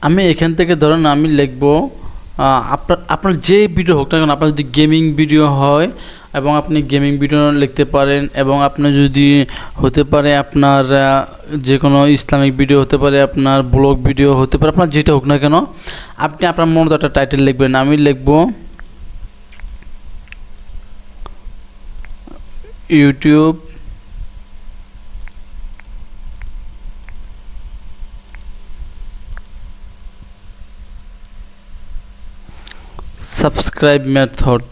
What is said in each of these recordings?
আমি এখান থেকে ধরেন আমি লিখব আপনার যে ভিডিও হোক না কেন, আপনার যদি গেমিং ভিডিও হয় এবং আপনি গেমিং ভিডিও লিখতে পারেন, এবং আপনি যদি হতে পারে আপনার যে কোনো ইসলামিক ভিডিও হতে পারে, আপনার ব্লগ ভিডিও হতে পারে, আপনার যেটা হোক না কেন আপনি আপনার মনে একটা টাইটেল লিখবেন। আমি লিখব ইউটিউব সাবস্ক্রাইব মেথড।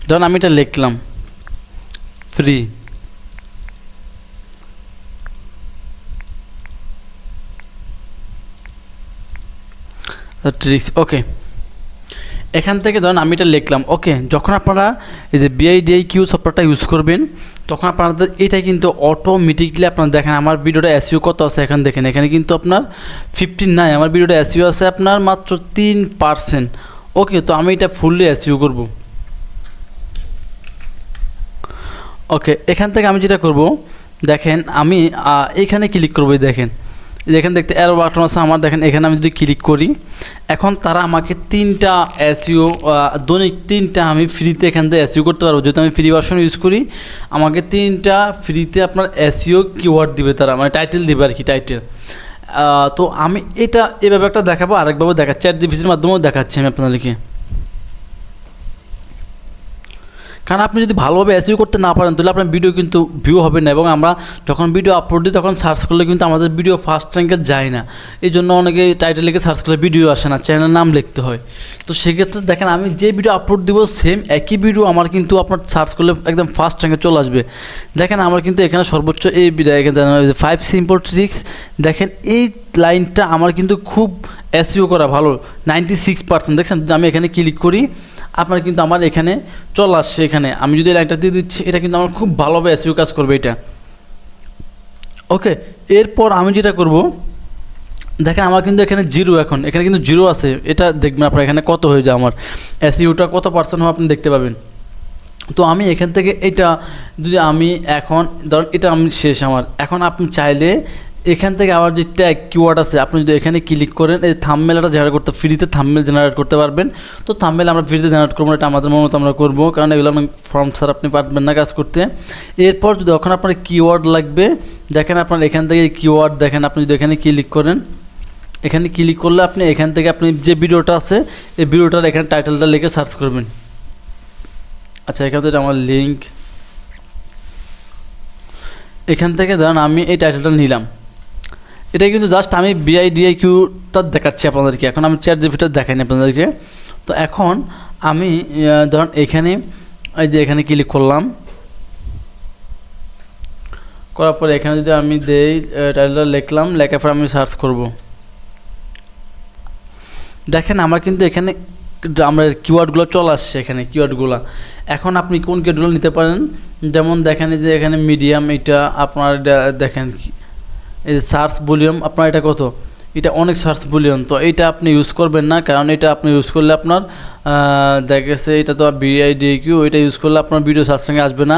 ধরুন আমি এটা লিখলাম ফ্রি। ট্রিক্স ওকে, এখান থেকে ধরুন আমি এটা লিখলাম ওকে। যখন আপনারা এই যে BIDIQ সফটওয়্যারটা ইউজ করবেন তখন আপনাদের এটা কিন্তু অটোমেটিকলি আপনারা দেখেন আমার ভিডিওটা SEO কত আছে। এখন দেখেন এখানে কিন্তু আপনার 59, আমার ভিডিওটা SEO আছে আপনার মাত্র 3%। ওকে, তো আমি এটা ফুললি SEO করব। ওকে, এখান থেকে আমি যেটা করব দেখেন আমি এইখানে ক্লিক করব। দেখেন যেখানে দেখতে অ্যারো বাটন আছে আমার, দেখেন এখানে আমি যদি ক্লিক করি এখন তারা আমাকে 3টা SEO দৈনিক 3টা আমি ফ্রিতে এখান থেকে SEO করতে পারবো। যেহেতু আমি ফ্রি ভার্সন ইউজ করি আমাকে 3টা ফ্রিতে আপনার SEO কিওয়ার্ড দিবে তারা, মানে টাইটেল দিবে আর কি, টাইটেল। তো আমি এটা এভাবে একটা দেখাবো, আরেকভাবে দেখাচ্ছি, ChatGPTর মাধ্যমেও দেখাচ্ছি আমি আপনাদেরকে। কারণ আপনি যদি ভালোভাবে SEO করতে না পারেন তাহলে আপনার ভিডিও কিন্তু ভিউ হবে না, এবং আমরা যখন ভিডিও আপলোড দিই তখন সার্চ করলে কিন্তু আমাদের ভিডিও ফার্স্ট র্যাঙ্কে যায় না। এই জন্য অনেকে টাইটেল লিখে সার্চ করলে ভিডিও আসে না, চ্যানেল নাম লিখতে হয়। তো সেক্ষেত্রে দেখেন আমি যে ভিডিও আপলোড দিব সেম একই ভিডিও আমার কিন্তু আপনার সার্চ করলে একদম ফার্স্ট র্যাঙ্কে চলে আসবে। দেখেন আমার কিন্তু এখানে সর্বোচ্চ এই এখানে 5 সিম্পল ট্রিক্স, দেখেন এই লাইনটা আমার কিন্তু খুব SEO করা ভালো 96%। দেখছেন আমি এখানে ক্লিক করি আপনার কিন্তু আমার এখানে চলে আসছে। এখানে আমি যদি লাইনটা দিয়ে দিচ্ছি এটা কিন্তু আমার খুব ভালোভাবে SEO কাজ করবে এটা। ওকে, এরপর আমি যেটা করব দেখেন আমার কিন্তু এখানে জিরো, এখন এখানে কিন্তু জিরো আছে। এটা দেখবেন আপনার এখানে কত হয়ে যায়, আমার SEOটা কত পার্সেন্ট হয় আপনি দেখতে পাবেন। তো আমি এখান থেকে এটা যদি আমি এখন ধরুন এটা আমি শেষ আমার, এখন আপনি চাইলে এখান থেকে আবার যে ট্যাগ কিওয়ার্ড আছে আপনি যদি এখানে ক্লিক করেন এই থাম্বনেলটা জেনারেট করতে, ফ্রিতে থাম্বনেল জেনারেট করতে পারবেন। তো থাম্বনেল আমরা ফ্রিতে জেনারেট করবো, এটা আমাদের মতো আমরা করবো, কারণ এগুলো ফর্ম ছাড়া আপনি পারবেন না কাজ করতে। এরপর যদি এখন আপনার কিওয়ার্ড লাগবে, দেখেন আপনার এখান থেকে কিওয়ার্ড দেখেন, আপনি যদি এখানে ক্লিক করেন, এখানে ক্লিক করলে আপনি এখান থেকে আপনি যে ভিডিওটা আছে এই ভিডিওটার এখানে টাইটেলটা লিখে সার্চ করবেন। আচ্ছা, এখান থেকে আমার লিঙ্ক, এখান থেকে ধরেন আমি এই টাইটেলটা নিলাম। এটা কিন্তু জাস্ট আমি BIDIQটা দেখাচ্ছি আপনাদেরকে, এখন আমি ChatGPT দেখাইনি আপনাদেরকে। তো এখন আমি ধরুন এখানে এই যে এখানে ক্লিক করলাম, করার পরে এখানে যদি আমি দেই টাইটেলটা লিখলাম, লেখার পর আমি সার্চ করব। দেখেন আমার কিন্তু এখানে আমরা কিওয়ার্ডগুলো চলে আসছে এখানে কিওয়ার্ডগুলো। এখন আপনি কোন কিওয়ার্ডগুলো নিতে পারেন, যেমন দেখেন যে এখানে মিডিয়াম, এটা আপনার দেখেন এই যে সার্চ ভলিউম আপনার এটা কত, এটা অনেক সার্চ ভলিউম। তো এইটা আপনি ইউজ করবেন না, কারণ এটা আপনি ইউজ করলে আপনার দেখা গেছে এটা তো BIDIQ, এটা ইউজ করলে আপনার ভিডিও সার্চ সঙ্গে আসবে না।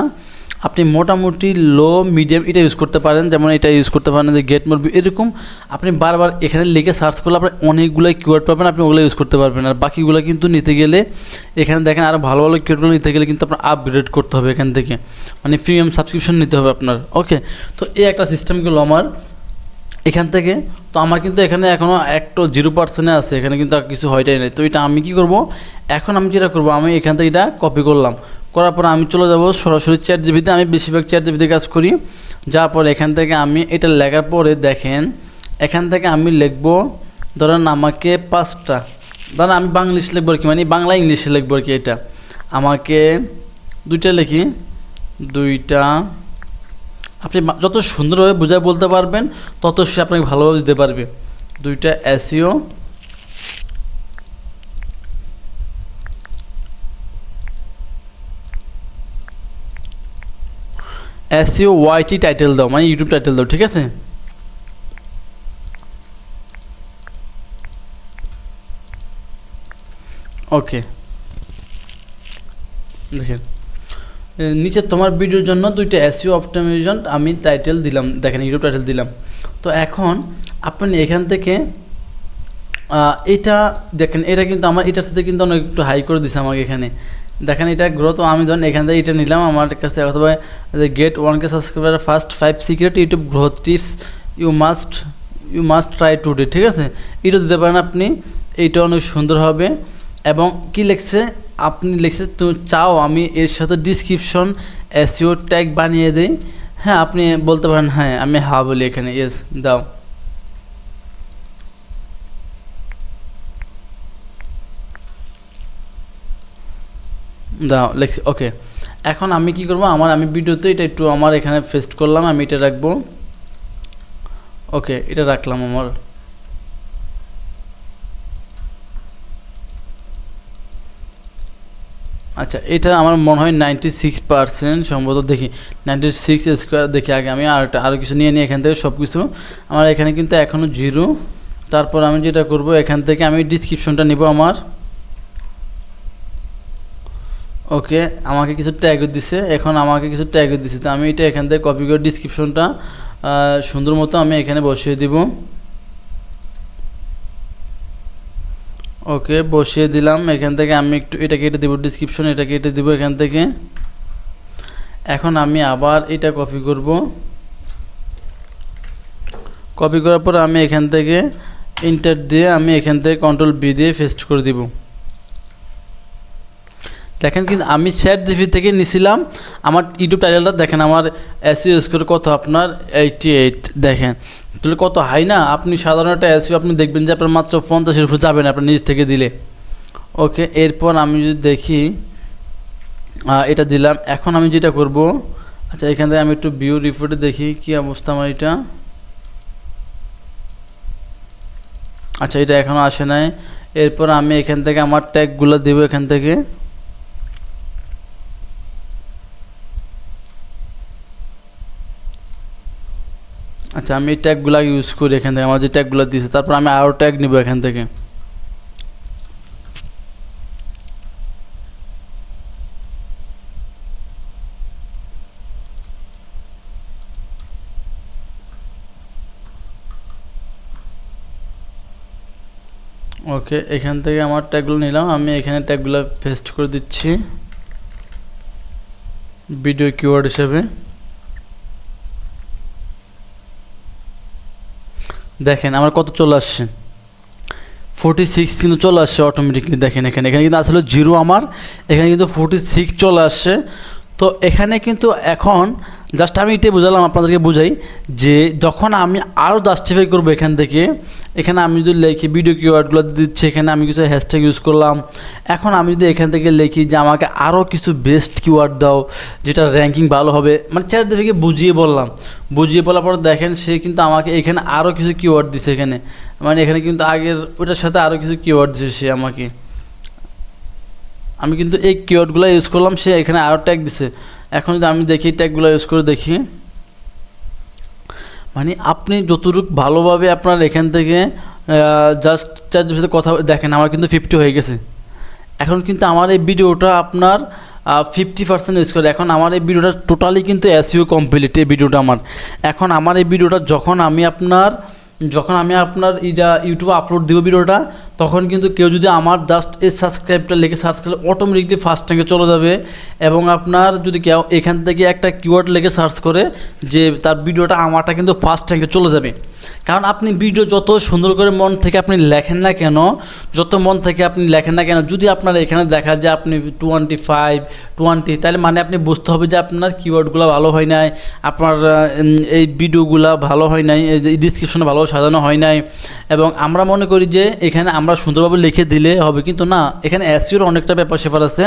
আপনি মোটামুটি লো মিডিয়াম এটা ইউজ করতে পারেন, যেমন এটা ইউজ করতে পারেন যে গেট মোর, এরকম আপনি বারবার এখানে লিখে সার্চ করলে আপনি অনেকগুলো কিওয়ার্ড পাবেন, আপনি ওগুলো ইউজ করতে পারবেন। আর বাকিগুলো কিন্তু নিতে গেলে এখানে দেখেন আরও ভালো ভালো কিওয়ার্ডগুলো নিতে গেলে কিন্তু আপনার আপগ্রেড করতে হবে এখান থেকে, মানে প্রিমিয়াম সাবস্ক্রিপশন নিতে হবে আপনার। ওকে, তো এই একটা সিস্টেমগুলো আমার এখান থেকে। তো আমার কিন্তু এখানে এখনও একটু 0% আছে, এখানে কিন্তু আর কিছু হয়টাই নেই। তো এটা আমি কি করব, এখন আমি যেটা করব আমি এখান থেকে এটা কপি করলাম, করার পর আমি চলে যাব সরাসরি ChatGPT। আমি বেশিরভাগ ChatGPT কাজ করি। যাওয়ার পরে এখান থেকে আমি এটা লেখার পরে দেখেন এখান থেকে আমি লিখব, ধরেন আমাকে 5টা, ধরেন আমি বাংলিশ লিখব আর কি, মানে বাংলা ইংলিশে লিখব আর কি। এটা আমাকে 2টা লিখি, 2টা। আপনি যত সুন্দরভাবে বুঝায় বলতে পারবেন তত সে আপনাকে ভালোভাবে দিতে পারবে। 2টা SEO YT টাইটেল দাও, মানে ইউটিউব টাইটেল দাও, ঠিক আছে। ওকে, দেখেন নিচে তোমার ভিডিওর জন্য 2টা এসইও অপটিমাইজেশন আমি টাইটেল দিলাম, দেখেন ইউটিউব টাইটেল দিলাম। তো এখন আপনি এখান থেকে এটা দেখেন, এটা কিন্তু আমার এটার সাথে কিন্তু অনেক একটু হাই করে দিছে আমাকে এখানে, দেখেন এটা গ্রোথ। আমি ধরেন এখান থেকে এটা নিলাম আমার কাছে, অথবা get 1K subscriber first 5 secret YouTube growth tips you must try today, ঠিক আছে, এটা দিতে পারেন আপনি। এইটা অনেক সুন্দর হবে। এবং কি লিখছে, আপনি লিখছে তো চাও আমি এর সাথে ডিসক্রিপশন এসইও ট্যাগ বানিয়ে দিই, হ্যাঁ আপনি বলতে পারেন হ্যাঁ আমি হ্যাঁ বলি এখানে, ইয়েস দাও। লিখছি ওকে। এখন আমি কি করব, আমি ভিডিওতে এটা একটু আমার এখানে পেস্ট করলাম, আমি এটা রাখবো, ওকে এটা রাখলাম আমার। আচ্ছা এটা আমার মনে হয় 96% সম্ভবত, দেখি 96 স্কোয়ার দেখি আগে, আমি আরও কিছু নিয়ে নিই এখান থেকে সব কিছু। আমার এখানে কিন্তু এখনও 0। তারপর আমি যেটা করব, এখান থেকে আমি ডিসক্রিপশনটা নিব আমার, ওকে আমাকে কিছু ট্যাগ দিছে, এখন আমাকে কিছু ট্যাগ দিছে, তো আমি এটা এখান থেকে কপি করে ডিসক্রিপশনটা সুন্দর মতো আমি এখানে বসিয়ে দিব, ওকে বসিয়ে দিলাম। এখান থেকে আমি একটু এটা কেটে দেবো, ডিসক্রিপশন এটা কেটে দেবো এখান থেকে। এখন আমি আবার এটা কপি করব, কপি করার পর আমি এখান থেকে ইন্টার দিয়ে আমি এখান থেকে কন্ট্রোল বি দিয়ে পেস্ট করে দিব। দেখেন কিন্তু আমি ChatGPT থেকে নিছিলাম আমার ইউটিউব টাইটেলটা, দেখেন আমার এসইও স্কোর কত, আপনার 88, দেখেন তাহলে কত হাই না। আপনি সাধারণ একটা এসইও আপনি দেখবেন যে আপনার মাত্র 50-এর উপর যাবেন আপনার নিজ থেকে দিলে, ওকে। এরপর আমি যদি দেখি এটা দিলাম। এখন আমি যেটা করব, আচ্ছা এখান থেকে আমি একটু ভিউ রিপোর্টে দেখি কি অবস্থা আমার এটা, আচ্ছা এটা এখনও আসে নাই। এরপর আমি এখান থেকে আমার ট্যাগগুলো দেবো এখান থেকে, আচ্ছা আমি এই ট্যাগগুলো ইউজ করি এখান থেকে, আমার যে ট্যাগগুলো দিয়েছে। তারপর আমি আরও ট্যাগ নিব এখান থেকে, ওকে এখান থেকে আমার ট্যাগগুলো নিলাম, আমি এখানে ট্যাগগুলো পেস্ট করে দিচ্ছি ভিডিও কিওয়ার্ড হিসেবে। দেখেন আমার কত চলে আসছে, 46 কিন্তু চলে আসছে অটোমেটিকলি। দেখেন এখানে কিন্তু আসলে 0 আমার, এখানে কিন্তু 46 চলে আসছে। তো এখানে কিন্তু এখন জাস্ট আমি এটাই বোঝালাম, আপনাদেরকে বোঝাই যে যখন আমি আরও জাস্টিফাই করবো এখান থেকে, এখানে আমি যদি লিখি ভিডিও কিওয়ার্ডগুলো দিচ্ছি, এখানে আমি কিছু হ্যাশট্যাগ ইউজ করলাম। এখন আমি যদি এখান থেকে লিখি যে আমাকে আরও কিছু বেস্ট কিওয়ার্ড দাও যেটা র্যাঙ্কিং ভালো হবে, মানে ChatGPT বুঝিয়ে বললাম, বুঝিয়ে বলার পর দেখেন সে কিন্তু আমাকে এখানে আরও কিছু কিওয়ার্ড দিছে এখানে, মানে এখানে কিন্তু আগের ওটার সাথে আরও কিছু কিওয়ার্ড দিছে সে আমাকে। আমি কিন্তু এই কিওয়ার্ডগুলো ইউজ করলাম, সে এখানে আরও ট্যাগ দিছে। এখন যদি আমি দেখি ট্যাগগুলো ইউজ করে দেখি, মানে আপনি যতটুকু ভালোভাবে আপনার এখান থেকে জাস্ট ChatGPT কথা দেখেন, আমার কিন্তু 50 হয়ে গেছে। এখন কিন্তু আমার এই ভিডিওটা আপনার 50% ইউজ করে। এখন আমার এই ভিডিওটা টোটালি কিন্তু এসইও কমপ্লিট এই ভিডিওটা আমার। এখন আমার এই ভিডিওটা যখন আমি আপনার ইউটিউবে আপলোড দিব ভিডিওটা, তখন কিন্তু কেউ যদি আমার জাস্ট এই সাবস্ক্রাইবটা লিখে সার্চ করলে অটোমেটিকলি ফার্স্ট র্যাঙ্কে চলে যাবে। এবং আপনার যদি কেউ এখান থেকে একটা কিওয়ার্ড লিখে সার্চ করে যে তার ভিডিওটা আমারটা কিন্তু ফার্স্ট র্যাঙ্কে চলে যাবে। কারণ আপনি ভিডিও যত সুন্দর করে মন থেকে আপনি লেখেন না কেন, যত মন থেকে আপনি লেখেন না কেন, যদি আপনার এখানে দেখা যায় আপনি 25, 20, তাহলে মানে আপনি বুঝতে হবে যে আপনার কিওয়ার্ডগুলো ভালো হয় নাই, আপনার এই ভিডিওগুলো ভালো হয় নাই, এই ডিসক্রিপশনে ভালো সাজানো হয় নাই। এবং আমরা মনে করি যে এখানে আমরা সুন্দরভাবে লিখে দিলে হবে, কিন্তু না, এখানে এসইওর অনেকটা ব্যাপার স্যাপার আছে।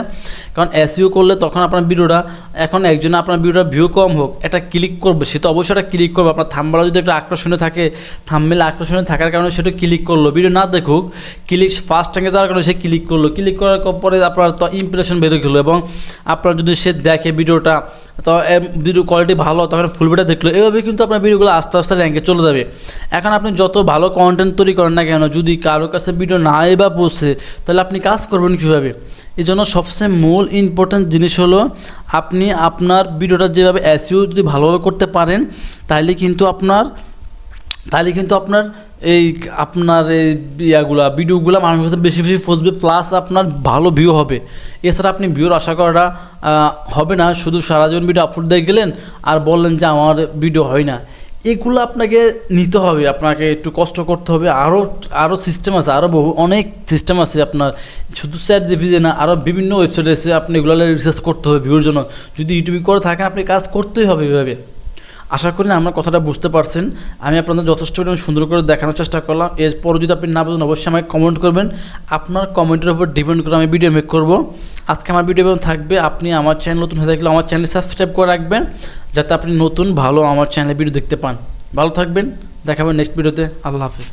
কারণ এসইও করলে তখন আপনার ভিডিওটা, এখন একজন আপনার ভিডিওটা ভিউ কম হোক, এটা ক্লিক করবে, সে তো অবশ্যই একটা ক্লিক করবে। আপনার থাম্বনেল যদি একটা আকর্ষণীয় থাকে, থাম্বনেল আকর্ষণীয় থাকার কারণে সেটা ক্লিক করলো, ভিডিও না দেখুক, ক্লিক ফার্স্ট র্যাঙ্কে যাওয়ার কারণে সে ক্লিক করলো, ক্লিক করার পরে আপনার তো ইমপ্রেশন বেরিয়ে গেলো। এবং আপনার যদি সে দেখে ভিডিওটা, তো ভিডিও কোয়ালিটি ভালো, তখন ফুল ভিডিও দেখলো, এভাবে কিন্তু আপনার ভিডিওগুলো আস্তে আস্তে র্যাঙ্কে চলে যাবে। এখন আপনি যত ভালো কন্টেন্ট তৈরি করেন না কেন, যদি কারোর কাছে ভিডিও ভিডিও নাই বা পৌঁছে, তাহলে আপনি কাজ করবেন কীভাবে? এই জন্য সবচেয়ে মূল ইম্পর্ট্যান্ট জিনিস হলো আপনি আপনার ভিডিওটা যেভাবে এসইও যদি ভালোভাবে করতে পারেন, তাহলে কিন্তু আপনার এই ভিডিওগুলো মানুষের কাছে বেশি বেশি পৌঁছবে, প্লাস আপনার ভালো ভিউ হবে। এছাড়া আপনি ভিউর আশা করাটা হবে না, শুধু সারা জীবন ভিডিও আপলোড দিয়ে গেলেন আর বললেন যে আমার ভিডিও হয় না। এগুলো আপনাকে নিতে হবে, আপনাকে একটু কষ্ট করতে হবে। আরও সিস্টেম আছে, অনেক সিস্টেম আছে আপনার, শুধু ChatGPT না, আরও বিভিন্ন ওয়েবসাইট আছে, আপনি এগুলো রিসার্চ করতে হবে ভিউর জন্য। যদি ইউটিউবে করে থাকেন আপনি কাজ করতেই হবে এভাবে। আশা করি আমার কথাটা বুঝতে পারছেন। আমি আপনাদের যথেষ্ট সুন্দর করে দেখানোর চেষ্টা করলাম। এরপর যদি আপনি না বুঝেন অবশ্যই আমাকে কমেন্ট করবেন, আপনার কমেন্টের উপর ডিপেন্ড করে আমি ভিডিও মেক করব। আজকে আমার ভিডিও থাকবে, আপনি আমার চ্যানেল নতুন হয়ে থাকলে আমার চ্যানেল সাবস্ক্রাইব করে রাখবেন, যাতে আপনি নতুন ভালো আমার চ্যানেলে ভিডিও দেখতে পান। ভালো থাকবেন, দেখাবেন নেক্সট ভিডিওতে। আল্লাহ হাফিজ।